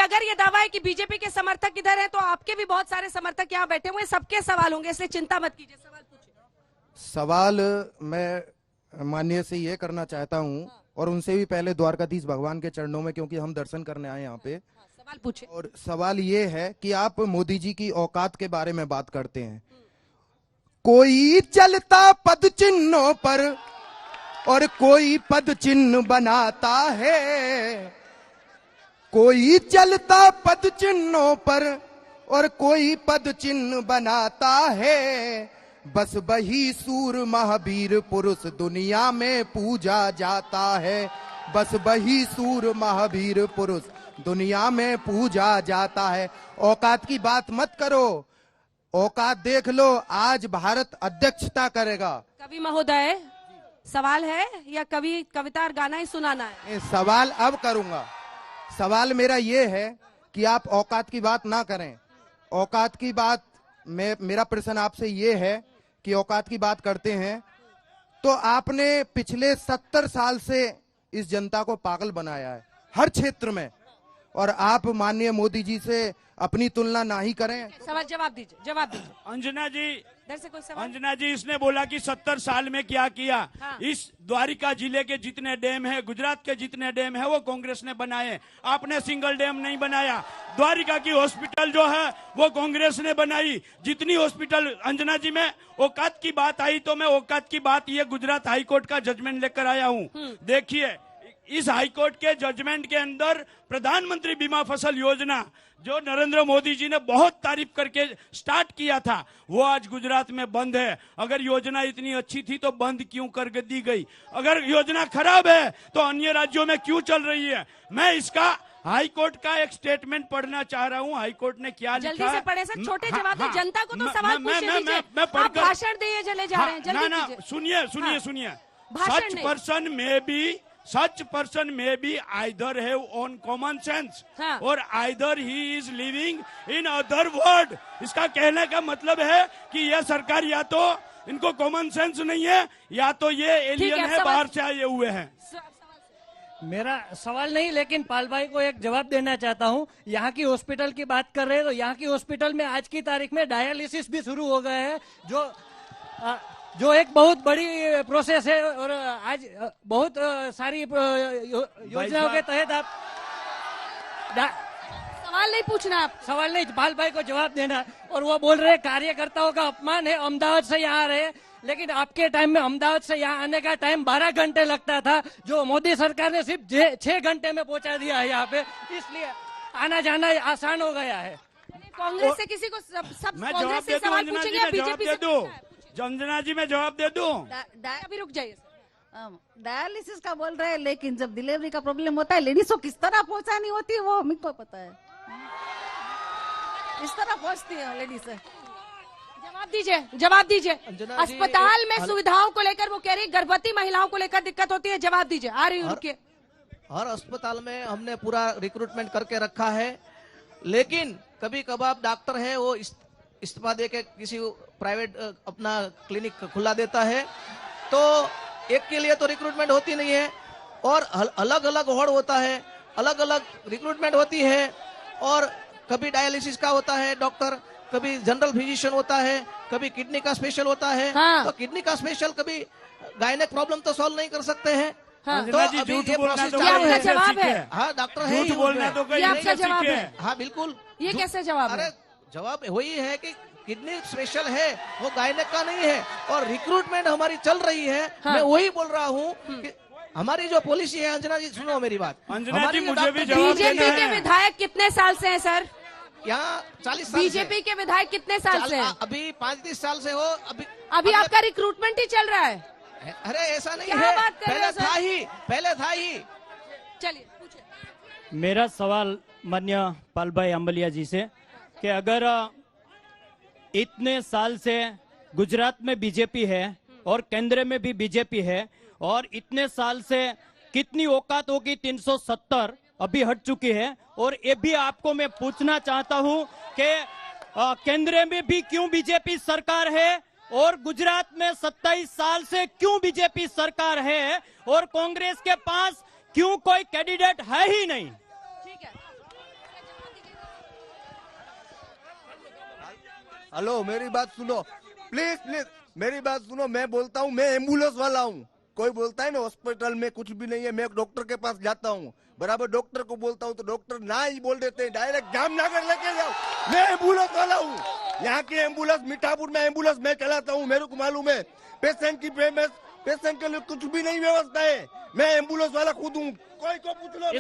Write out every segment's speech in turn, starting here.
अगर ये दावा है कि बीजेपी के समर्थक इधर हैं, तो आपके भी बहुत सारे समर्थक यहाँ बैठे हुए, सबके सवाल होंगे, इसलिए चिंता मत कीजिए, सवाल पूछिए। सवाल मैं माननीय से ये करना चाहता हूँ, और उनसे भी पहले द्वारकाधीश भगवान के चरणों में, क्योंकि हम दर्शन करने आए यहाँ पे। सवाल पूछिए। और सवाल ये है कि आप मोदी जी की औकात के बारे में बात करते हैं। कोई चलता पद चिन्हों पर और कोई पद चिन्ह बनाता है, कोई चलता पद चिन्हों पर और कोई पद चिन्ह बनाता है, बस वही सूर महावीर पुरुष दुनिया में पूजा जाता है, बस वही सूर महावीर पुरुष दुनिया में पूजा जाता है। औकात की बात मत करो, औकात देख लो, आज भारत अध्यक्षता करेगा। कवि महोदय, सवाल है या कवि कविता और गाना ही सुनाना है? सवाल अब करूंगा। सवाल मेरा ये है कि आप औकात की बात ना करें। औकात की बात मेरा प्रश्न आपसे ये है कि औकात की बात करते हैं तो आपने पिछले 70 साल से इस जनता को पागल बनाया है हर क्षेत्र में, और आप माननीय मोदी जी से अपनी तुलना ना ही करें। सवाल जवाब दीजिए, जवाब दीजिए। अंजना जी, इधर से कोई सवाल? अंजना जी, इसने बोला कि 70 साल में क्या किया। हाँ। इस द्वारिका जिले के जितने डैम है, गुजरात के जितने डैम है, वो कांग्रेस ने बनाए। आपने सिंगल डैम नहीं बनाया। द्वारिका की हॉस्पिटल जो है वो कांग्रेस ने बनाई। जितनी हॉस्पिटल, अंजना जी, में औकात की बात आई तो मैं औकात की बात ये गुजरात हाईकोर्ट का जजमेंट लेकर आया हूँ। देखिए, इस हाईकोर्ट के जजमेंट के अंदर प्रधानमंत्री बीमा फसल योजना जो नरेंद्र मोदी जी ने बहुत तारीफ करके स्टार्ट किया था, वो आज गुजरात में बंद है। अगर योजना इतनी अच्छी थी तो बंद क्यों कर दी गई? अगर योजना खराब है तो अन्य राज्यों में क्यों चल रही है? मैं इसका हाईकोर्ट का एक स्टेटमेंट पढ़ना चाह रहा हूँ। हाईकोर्ट ने क्या लिखा? जल्दी से पढ़े सर, छोटे जवाब दे, जनता को तो सवाल पूछने दीजिए। आप भाषण दिए चले जा रहे हैं, जल्दी कीजिए। सुनिए। Such person may be either have own common sense or either he is living in other world। इसका कहने का मतलब है कि यह सरकार या तो इनको कॉमन सेंस नहीं है या तो ये एलियन है, बाहर से आए हुए हैं। मेरा सवाल नहीं, लेकिन पाल भाई को एक जवाब देना चाहता हूं। यहाँ की हॉस्पिटल की बात कर रहे हैं तो यहाँ की हॉस्पिटल में आज की तारीख में डायलिसिस भी शुरू हो गए हैं, जो एक बहुत बड़ी प्रोसेस है। और आज बहुत सारी योजनाओं के तहत आप सवाल नहीं पूछना, आप सवाल नहीं, पाल भाई को जवाब देना। और वो बोल रहे कार्यकर्ताओं का अपमान है, अहमदाबाद से यहाँ आ रहे हैं, लेकिन आपके टाइम में अहमदाबाद से यहाँ आने का टाइम 12 घंटे लगता था, जो मोदी सरकार ने सिर्फ 6 घंटे में पहुंचा दिया है यहाँ पे, इसलिए आना जाना आसान हो गया है। कांग्रेस से किसी को सब कांग्रेस से सवाल पूछेंगे, बीजेपी से? अंजना जी, मैं जवाब दे दूं? अभी रुक जाइए। डायलिसिस का बोल रहे हैं, लेकिन जब डिलीवरी का प्रॉब्लम होता है लेडीज को किस तरह पहुंचानी होती है वो हमें को पता है। इस तरह पहुंचती है लेडीज। जवाब दीजिए। अस्पताल में सुविधाओं को लेकर वो कह रही गर्भवती महिलाओं को लेकर दिक्कत होती है, जवाब दीजिए। आ रही रुकिए। हर अस्पताल में हमने पूरा रिक्रूटमेंट करके रखा है, लेकिन कभी कभार डॉक्टर है वो इस्तीफा दे के किसी प्राइवेट अपना क्लिनिक खुला देता है, तो एक के लिए तो रिक्रूटमेंट होती नहीं है, और अलग अलग वार्ड होता है, अलग अलग रिक्रूटमेंट होती है। और कभी डायलिसिस का होता है डॉक्टर, कभी जनरल फिजिशियन होता है, कभी किडनी का स्पेशल होता है। तो किडनी का स्पेशल कभी गायनेक प्रॉब्लम तो सॉल्व नहीं कर सकते हैं। तो अभी ये प्रोसेस चालू है। जवाब है? हाँ, डॉक्टर है, झूठ बोलना तो ये आपका जवाब है? हाँ बिल्कुल। ये कैसे जवाब है? जवाब वही है कि किडनी स्पेशल है, वो गायनेक का नहीं है, और रिक्रूटमेंट हमारी चल रही है। मैं वही बोल रहा हूँ कि हमारी जो पॉलिसी है, अंजना जी सुनो मेरी बात। अंजना जी, मुझे भी जवाब देना है। बीजेपी के विधायक कितने साल से हैं सर? यहाँ 40 साल। बीजेपी के विधायक कितने साल से हैं? अभी 5-10 साल से हो। अभी आपका रिक्रूटमेंट ही चल रहा है? अरे ऐसा नहीं क्या है, बात कर रहे हो सर? पहले था ही। चलिए पूछिए। मेरा सवाल माननीय पाल भाई अंबलिया जी से कि अगर इतने साल से गुजरात में बीजेपी है और केंद्र में भी बीजेपी है, और इतने साल से कितनी औकात होगी? 370 अभी हट चुकी है। और ये भी आपको मैं पूछना चाहता हूं कि केंद्र में भी क्यों बीजेपी सरकार है और गुजरात में 27 साल से क्यों बीजेपी सरकार है, और कांग्रेस के पास क्यों कोई कैंडिडेट है ही नहीं? ठीक है, हेलो मेरी बात सुनो, प्लीज प्लीज मेरी बात सुनो। मैं बोलता हूँ, मैं एम्बुलेंस वाला हूँ। कोई बोलता है ना हॉस्पिटल में कुछ भी नहीं है, मैं डॉक्टर के पास जाता हूँ, बराबर डॉक्टर को बोलता हूँ तो डॉक्टर ना ही बोल देते हैं, डायरेक्ट जामनगर लेके जाओ। मैं एम्बुलेंस वाला हूँ, यहाँ की एम्बुलेंस, मीठापुर में एम्बुलेंस मैं चलाता हूँ, मेरे को मालूम है। पेशेंट के लिए कुछ भी नहीं व्यवस्था है, मैं एम्बुलेंस वाला खुद हूँ। कोई को पूछ लो,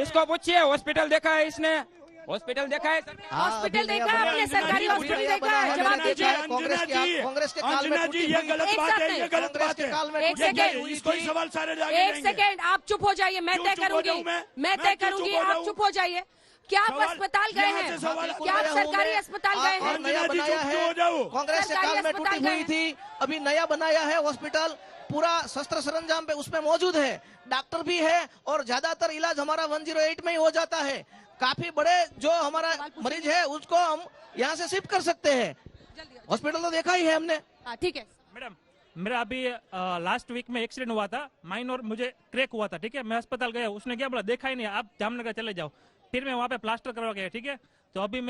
इसको पूछिए, हॉस्पिटल देखा है इसने? हॉस्पिटल देखा है? हॉस्पिटल देखा है आपने? सरकारी हॉस्पिटल देखा है? जवाब दीजिए। कांग्रेस के काल में अंजना जी, ये गलत बात है, ये गलत बात है। एक सेकेंड, इसको ही सवाल सारे जाके एक देंगे। सेकेंड, आप चुप हो जाइए, मैं क्यों तय चुप हो करूंगी, जाऊं मैं? मैं मैं तय क्यों करूंगी, चुप हो आप जाऊं? चुप हो जाइए। क्या आप सवाल- अस्पताल गए यहाँ से हैं? सवाल- क्या आप सरकारी अस्पताल गए और हैं? नया अंजना जी, बनाया चुप है, क्यों हो जाओ? कांग्रेस के सरकारी काल में अस्पताल टूटी हुई गए। थी, अभी नया बनाया है हॉस्पिटल, पूरा शस्त्र सरंजाम पे उसमें मौजूद है, डॉक्टर भी है और ज्यादातर इलाज हमारा 108 में ही हो जाता है। काफी बड़े जो हमारा मरीज है उसको हम यहाँ से शिफ्ट कर सकते हैं। हॉस्पिटल तो देखा ही है हमने। हाँ, ठीक है। मैडम, मेरा अभी लास्ट वीक में एक्सीडेंट हुआ था, माइनर मुझे क्रैक हुआ था, ठीक है। मैं अस्पताल गया, उसने क्या बोला, देखा ही नहीं, आप जामनगर चले जाओ। फिर मैं वहाँ पे प्लास्टर करवा गया, ठीक है। तो अभी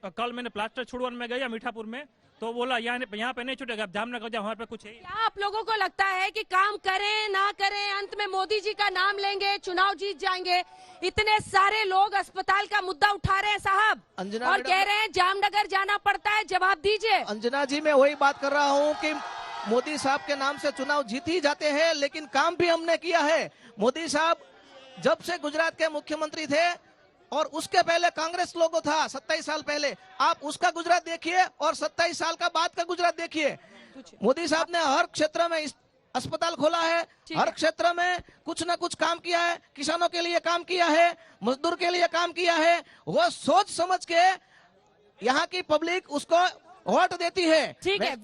कल मैंने प्लास्टर छुड़वाने में गया मीठापुर में, तो बोला यहाँ पे नहीं छूटेगा, आप जामनगर जाओ, वहाँ पे कुछ है। क्या आप लोगों को लगता है कि काम करें ना करें, अंत में मोदी जी का नाम लेंगे, चुनाव जीत जाएंगे? इतने सारे लोग अस्पताल का मुद्दा उठा रहे हैं साहब, अंजना और मैडम- कह रहे हैं जामनगर जाना पड़ता है। जवाब दीजिए। अंजना जी, मैं वही बात कर रहा हूँ कि मोदी साहब के नाम से चुनाव जीत ही जाते हैं, लेकिन काम भी हमने किया है। मोदी साहब जब से गुजरात के मुख्यमंत्री थे और उसके पहले कांग्रेस लोगो था 27 साल पहले, आप उसका गुजरात देखिए और 27 साल का बाद का गुजरात देखिए। मोदी साहब ने हर क्षेत्र में अस्पताल खोला है, हर क्षेत्र में कुछ ना कुछ काम किया है, किसानों के लिए काम किया है, मजदूर के लिए काम किया है। वो सोच समझ के यहाँ की पब्लिक उसको वोट देती है। ठीक है।